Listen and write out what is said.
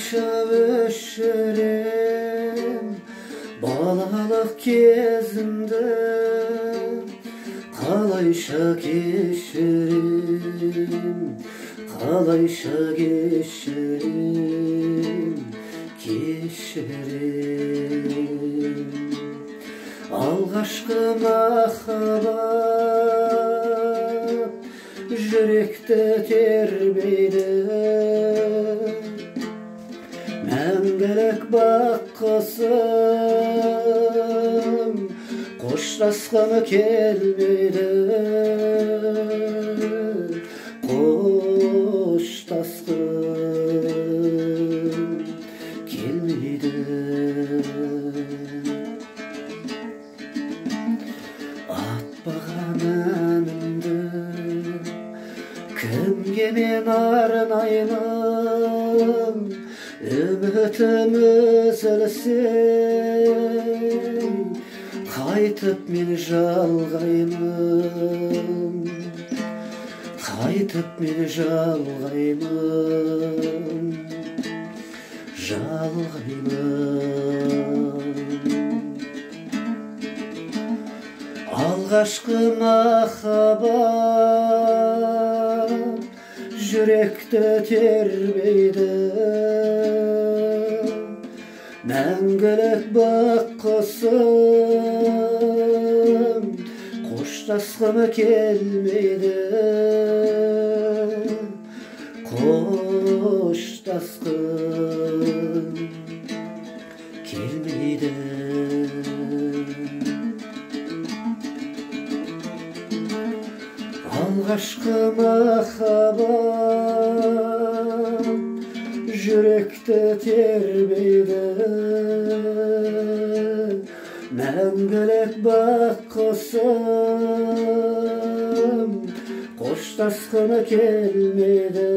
Kalayşa öşürüm balalık kezimde, kalayşa geçirim, kalayşa geçirim, geçirim. Algaçkı mahabat yürekte terbiydi, мәңгілік баққасым қоштасқаны келмейді, қоштасқым келмейді. Атпаған әнімді кімге мен арнаймын, үмітім үзілсе қайтып мен жалғаймын, қайтып мен жалғаймын, жалғаймын. Алғашқы махаббат жүректі тербейді, мәңгілік баққасым қоштасқымы келмейді, қоштасқым келмейді. Алғашқы махаббат жүректі тербейді, мәңгілік баққасым қоштасқаны келмейді,